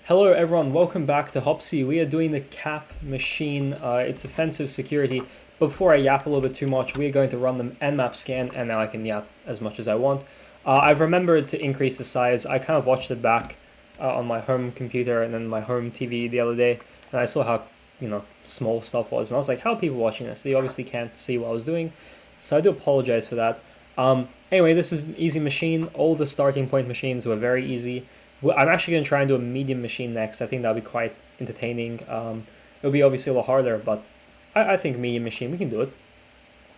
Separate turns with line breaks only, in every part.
Hello everyone, welcome back to Hopsy. We are doing the cap machine, it's offensive security. Before I yap a little bit too much, we are going to run the nmap scan, and now I can yap as much as I want. I've remembered to increase the size. I kind of watched it back on my home computer and then my home TV the other day, and I saw how, small stuff was, and I was like, how are people watching this? They obviously can't see what I was doing, so I do apologize for that. Anyway, this is an easy machine. All the starting point machines were very easy. I'm actually going to try and do a medium machine next. I think that'll be quite entertaining. It'll be obviously a lot harder, but I think medium machine, we can do it.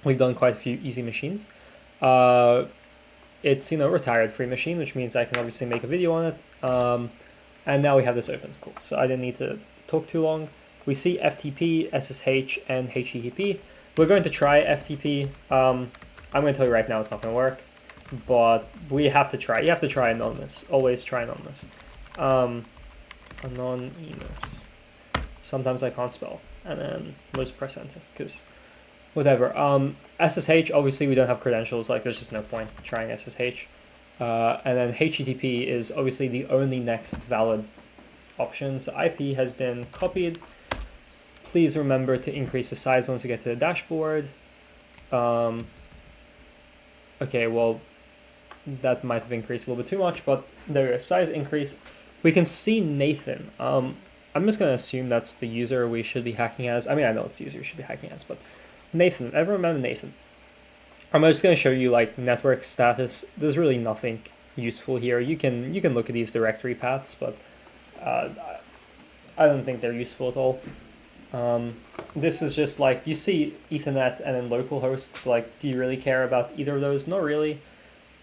We've done quite a few easy machines. It's, retired free machine, which means I can obviously make a video on it. And now we have this open. Cool. So I didn't need to talk too long. We see FTP, SSH, and HTTP. We're going to try FTP. I'm going to tell you right now it's not going to work. But we have to try. You have to try anonymous. Always try anonymous. Anonymous. Sometimes I can't spell. And then we'll just press enter. Because whatever. SSH, obviously we don't have credentials. Like there's just no point trying SSH. And then HTTP is obviously the only next valid option. So IP has been copied. Please remember to increase the size once we get to the dashboard. Okay, well, that might have increased a little bit too much, but there is size increase. We can see Nathan. I'm just going to assume that's the user we should be hacking as. I mean, I know it's the user we should be hacking as, but Nathan, ever remember Nathan? I'm just going to show you like network status. There's really nothing useful here. You can look at these directory paths, but I don't think they're useful at all. This is just like, you see Ethernet and then local hosts. Like, do you really care about either of those? Not really.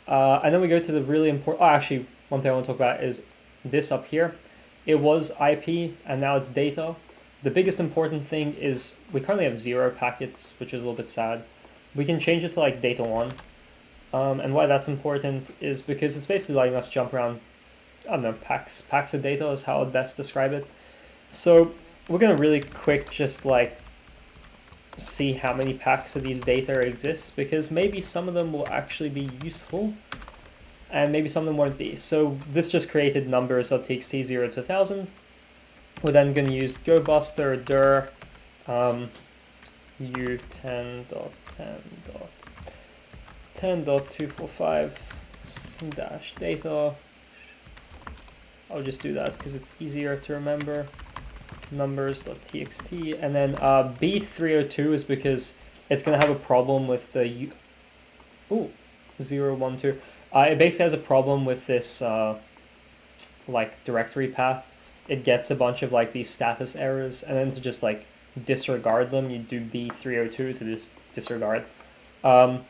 And then we go to the really important, actually, one thing I want to talk about is this up here. It was IP and now it's data. The biggest important thing is we currently have 0 packets, which is a little bit sad. We can change it to like data 1. And why that's important is because it's basically letting us jump around, I don't know, packs of data is how I'd best describe it. So we're going to really quick just like see how many packs of these data exist, because maybe some of them will actually be useful and maybe some of them won't be. So this just created numbers.txt 0 to 1000. We're then going to use gobuster dir u10.10.10.245 I'll just do that because it's easier to remember. Numbers.txt, and then B302 is because it's going to have a problem with the 012. It basically has a problem with this like directory path. It gets a bunch of like these status errors, and then to just like disregard them, you do B302 to just disregard. I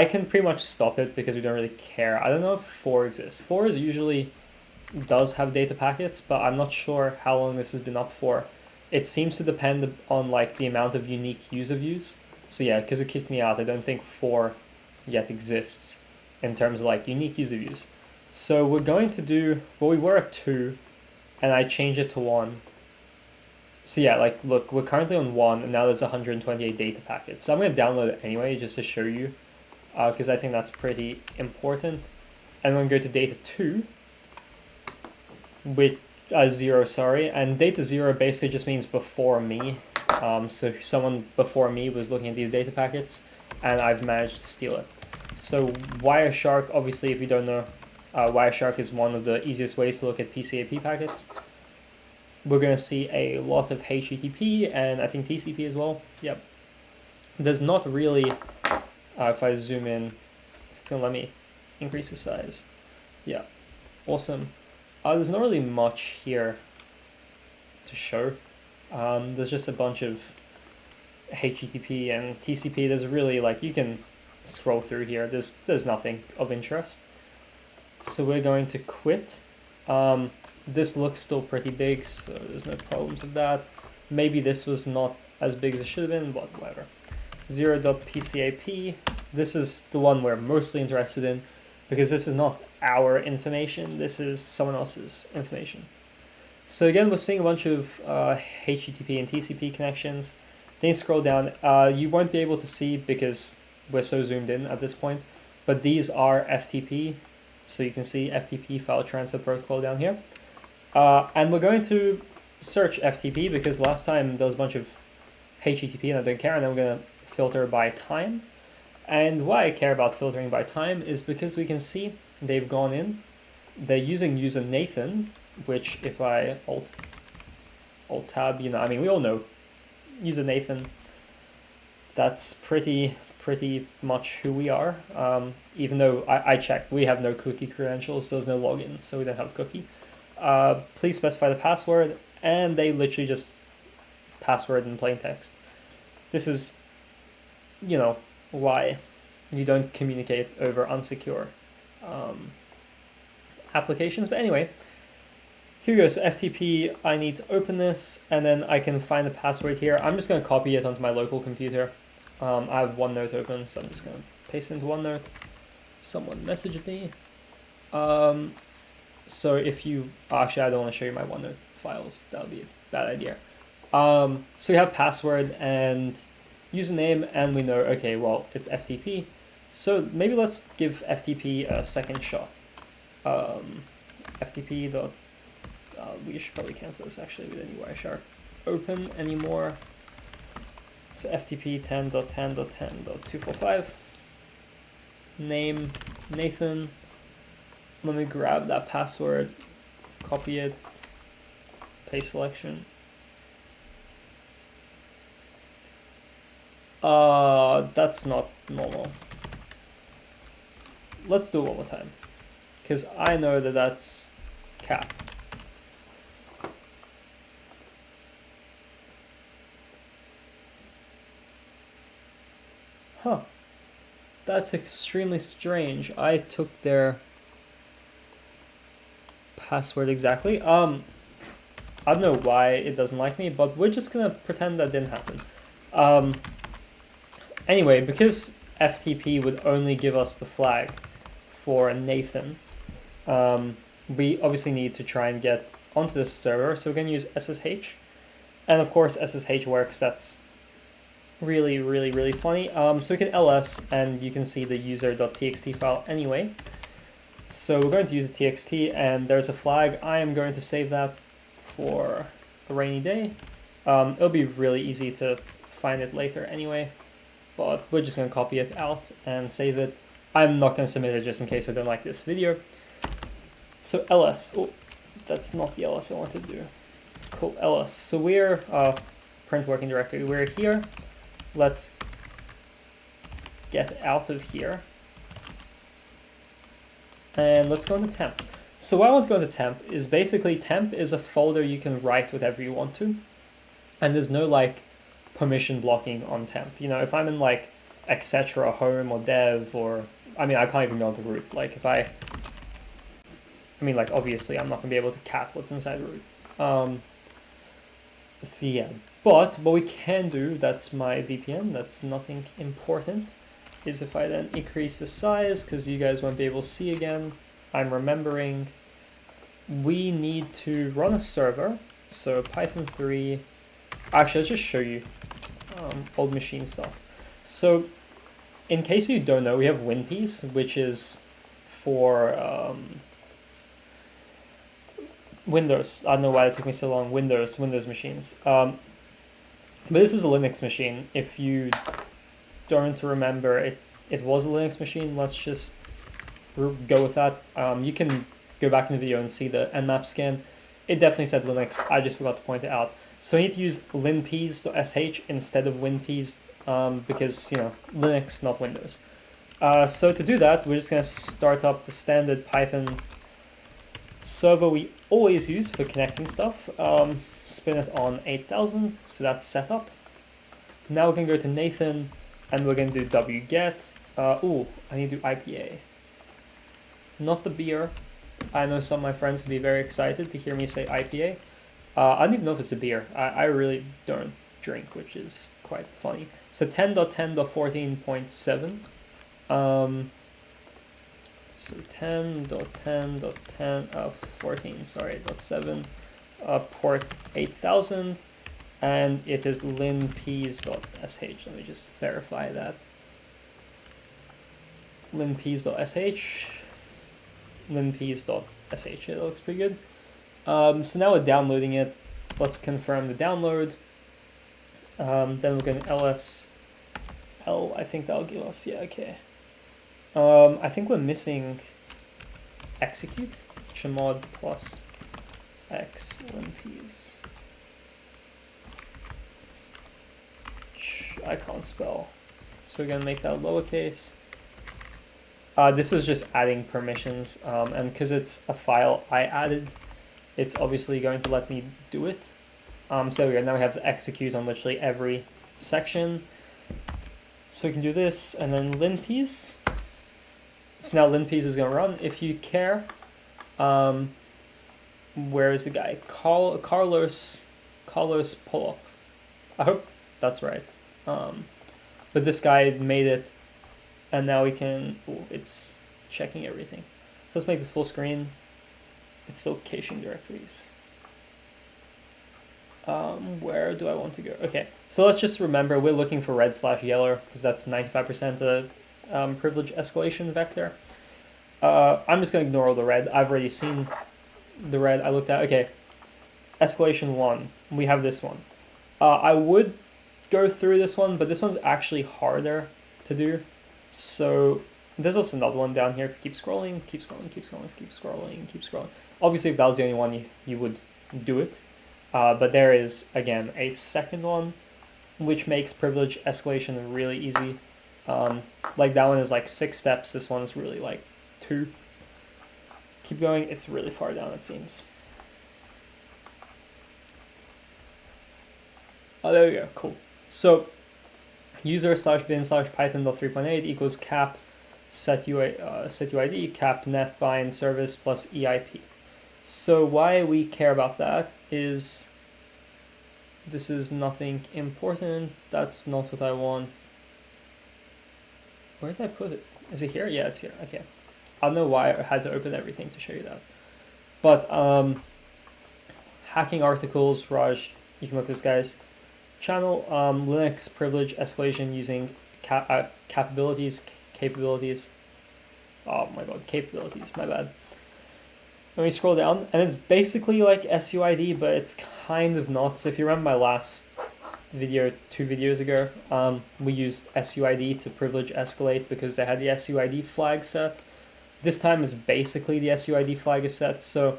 can pretty much stop it because we don't really care. I don't know if 4 exists. 4 is usually does have data packets, but I'm not sure how long this has been up for. It seems to depend on like the amount of unique user views. So yeah, because it kicked me out, I don't think 4 yet exists in terms of like unique user views. So we're going to do, well, we were at 2 and I changed it to 1. So yeah, like look, we're currently on 1 and now there's 128 data packets. So I'm going to download it anyway just to show you, because I think that's pretty important. And we're going to go to data 2, with 0, sorry, and data 0 basically just means before me. So someone before me was looking at these data packets and I've managed to steal it. So Wireshark, obviously if you don't know, Wireshark is one of the easiest ways to look at PCAP packets. We're going to see a lot of HTTP and I think TCP as well. Yep. There's not really, if I zoom in, it's going to let me increase the size. Yeah, awesome. There's not really much here to show. There's just a bunch of HTTP and TCP. There's really like, you can scroll through here. There's nothing of interest. So we're going to quit. This looks still pretty big, so there's no problems with that. Maybe this was not as big as it should have been, but whatever. 0.pcap. This is the one we're mostly interested in, because this is not our information, this is someone else's information. So again, we're seeing a bunch of HTTP and TCP connections. Then you scroll down, you won't be able to see because we're so zoomed in at this point, but these are FTP. So you can see FTP file transfer protocol down here. And we're going to search FTP because last time there was a bunch of HTTP and I don't care, and then we're going to filter by time. And why I care about filtering by time is because we can see they've gone in, they're using user Nathan, which if I alt tab, you know, I mean, we all know user Nathan, that's pretty much who we are. Even though I checked, we have no cookie credentials, there's no login, so we don't have a cookie. Please specify the password, and they literally just password in plain text. This is, you know, why you don't communicate over unsecure applications. But anyway, here goes FTP. I need to open this, and then I can find the password here. I'm just going to copy it onto my local computer. I have OneNote open, so I'm just going to paste it into OneNote. Someone messaged me. So if you... Actually, I don't want to show you my OneNote files. That would be a bad idea. So we have password and username, and we know, okay, well, it's FTP. So maybe let's give FTP a second shot. FTP dot... we should probably cancel this actually. We don't need Wireshark open anymore. So FTP 10.10.10.245. Name Nathan. Let me grab that password, copy it, paste selection. That's not normal. Let's do it one more time, because I know that that's cap. Huh. That's extremely strange. I took their password exactly. I don't know why it doesn't like me, but we're just gonna pretend that didn't happen. Anyway, because FTP would only give us the flag for Nathan, we obviously need to try and get onto this server, so we're gonna use SSH. And of course SSH works. That's really funny. So we can ls, and you can see the user.txt file anyway. So we're going to use a txt, and there's a flag. I am going to save that for a rainy day. It'll be really easy to find it later anyway, but we're just going to copy it out and save it. I'm not going to submit it just in case I don't like this video. So ls, oh, that's not the ls I wanted to do. Cool, ls. So we're print working directory. We're here. Let's get out of here. And let's go into temp. So why I want to go into temp is basically temp is a folder you can write whatever you want to. And there's no like permission blocking on temp. You know, if I'm in like etc. home or dev, or I mean I can't even go into root. Like if I mean like obviously I'm not gonna be able to cat what's inside root. So yeah. But what we can do, that's my VPN, that's nothing important, is if I then increase the size, because you guys won't be able to see again, I'm remembering, we need to run a server. So Python 3, actually let's just show you old machine stuff. So in case you don't know, we have WinPs, which is for Windows. I don't know why it took me so long. Windows machines. But this is a Linux machine. If you don't remember, it was a Linux machine. Let's just go with that. You can go back in the video and see the Nmap scan. It definitely said Linux. I just forgot to point it out. So you need to use linps.sh instead of WinPs because, you know, Linux, not Windows. So to do that, we're just going to start up the standard Python server we always use for connecting stuff. Spin it on 8000, so that's set up. Now we can go to Nathan, and we're going to do wget. I need to do IPA. Not the beer. I know some of my friends would be very excited to hear me say IPA. I don't even know if it's a beer. I really don't drink, which is quite funny. So 10.10.14.7. So 10.10.10 14, .7, port 8000, and it is linps.sh. Let me just verify that. Linps.sh, linps.sh, it looks pretty good. So now we're downloading it. Let's confirm the download. Then we're going to ls l. I think that'll give us, yeah, okay. I think we're missing execute. Chmod plus x linpies. I can't spell. So we're going to make that lowercase. This is just adding permissions, and because it's a file I added, it's obviously going to let me do it. So now we have execute on literally every section. So we can do this, and then linpies. So now linpies is going to run. If you care, where is the guy? Carlos Polop. I hope that's right. But this guy made it, and now we can. Ooh, it's checking everything. So let's make this full screen. It's still caching directories. Where do I want to go? Okay, so let's just remember we're looking for red/yellow because that's 95% the privilege escalation vector. I'm just going to ignore all the red. I've already seen the red I looked at. Okay, escalation 1. We have this one. I would go through this one, but this one's actually harder to do. So there's also another one down here. If you keep scrolling. Obviously, if that was the only one, you would do it. But there is, again, a second one, which makes privilege escalation really easy. Like that one is like 6 steps. This one is really like 2. Keep going. It's really far down, it seems. Oh, there we go. Cool. So user/bin/python.3.8 equals cap set UID cap net bind service plus EIP. So why we care about that is this is nothing important. That's not what I want. Where did I put it? Is it here? Yeah, it's here. Okay. I don't know why I had to open everything to show you that. But hacking articles, Raj, you can look at this guy's channel. Linux privilege escalation using capabilities. Oh my god, capabilities, my bad. Let me scroll down, and it's basically like SUID, but it's kind of not. So if you remember my last video 2 videos ago, we used SUID to privilege escalate because they had the SUID flag set. This time is basically the SUID flag is set. So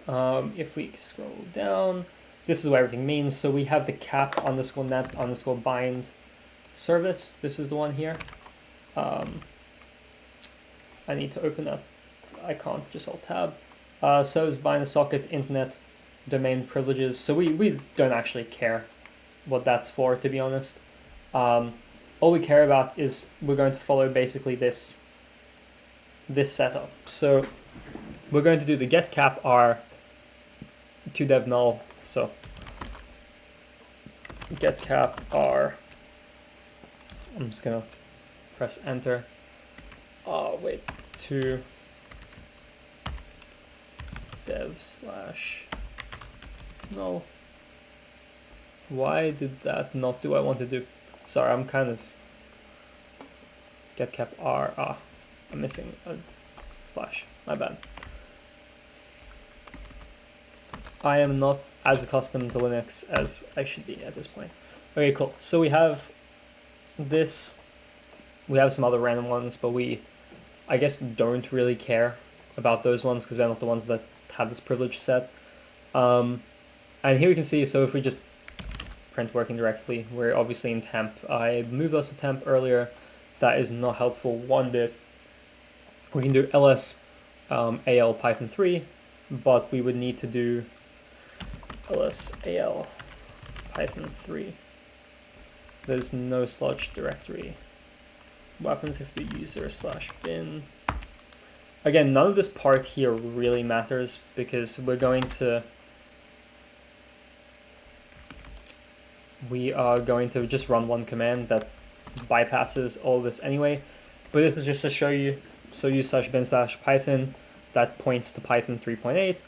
if we scroll down, this is what everything means. So we have the cap_net_bind service. This is the one here. I need to open that. I can't, just alt tab. Service bind socket internet domain privileges. So we don't actually care what that's for, to be honest. All we care about is we're going to follow basically this setup. So we're going to do the get cap r to dev null. So get cap r. I'm just gonna press enter. Oh wait, to dev/null. Why did that not do what I want to do? Sorry, I'm kind of get cap r. I'm missing a slash. My bad. I am not as accustomed to Linux as I should be at this point. Okay, cool. So we have this. We have some other random ones, but we, I guess, don't really care about those ones because they're not the ones that have this privilege set. And here we can see, so if we just print working directly, we're obviously in temp. I moved us to temp earlier. That is not helpful one bit. We can do ls al python 3, but we would need to do ls al python 3. There's no sludge directory. What happens if the user/bin? Again, none of this part here really matters because we are going to just run one command that bypasses all this anyway. But this is just to show you. So use/bin/python, that points to Python 3.8,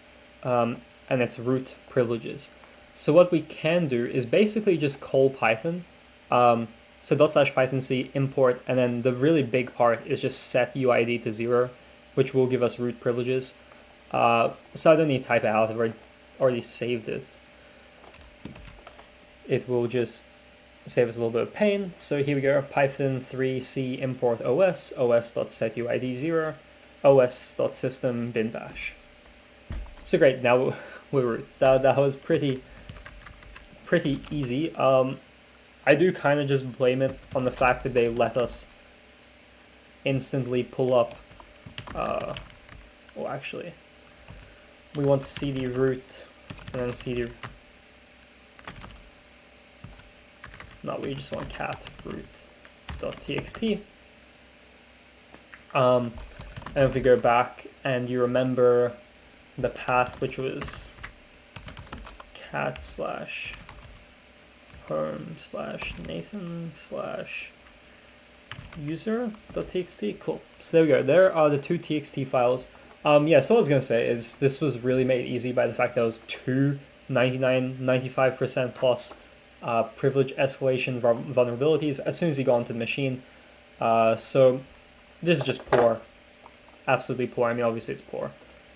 and it's root privileges. So what we can do is basically just call Python. So ./python-c import, and then the really big part is just set UID to 0, which will give us root privileges. So I don't need to type it out. I've already saved it. It will just save us a little bit of pain. So here we go, Python 3c import os.setuid0 os.system bin bash. So great, now we were that was pretty easy. I do kind of just blame it on the fact that they let us instantly pull up. Well, actually, we want to cd root and then cd. No, we just want cat root.txt. And if we go back and you remember the path, which was cat /home /Nathan /user.txt. Cool. So there we go. There are the two txt files. Yeah, so what I was going to say is this was really made easy by the fact that it was two 95% plus privilege escalation vulnerabilities as soon as you go onto the machine. So this is just poor. Absolutely poor. I mean, obviously it's poor.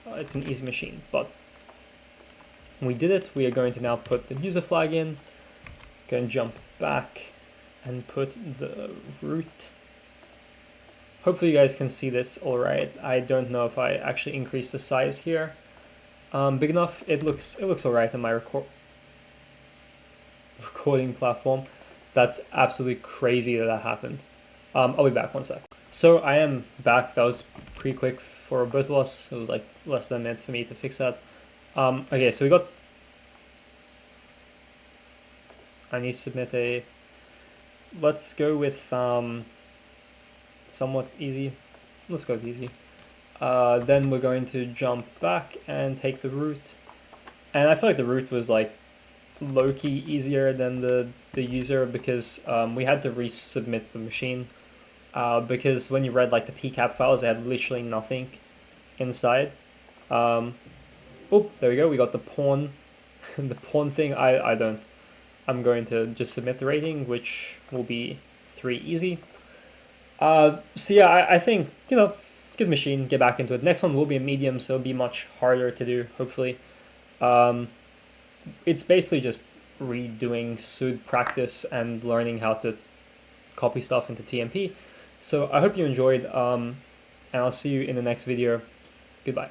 It's an easy machine, but we did it. We are going to now put the user flag in. Going to jump back and put the root. Hopefully you guys can see this all right. I don't know if I actually increased the size here big enough. It looks all right on my recording platform. That's absolutely crazy that happened. I'll be back one sec. So I am back. That was pretty quick for both of us. It was like less than a minute for me to fix that. Okay, so we got. I need to submit a. Let's go with somewhat easy. Let's go with easy. Then we're going to jump back and take the root. And I feel like the root was like low-key easier than the user because we had to resubmit the machine because when you read like the pcap files, they had literally nothing inside. Oh, there we go. We got the pawn, the pawn thing. I'm going to just submit the rating, which will be 3 easy. So yeah, I think, good machine, get back into it. Next one will be a medium, so it'll be much harder to do, hopefully. It's basically just redoing SUD practice and learning how to copy stuff into TMP. So I hope you enjoyed, and I'll see you in the next video. Goodbye.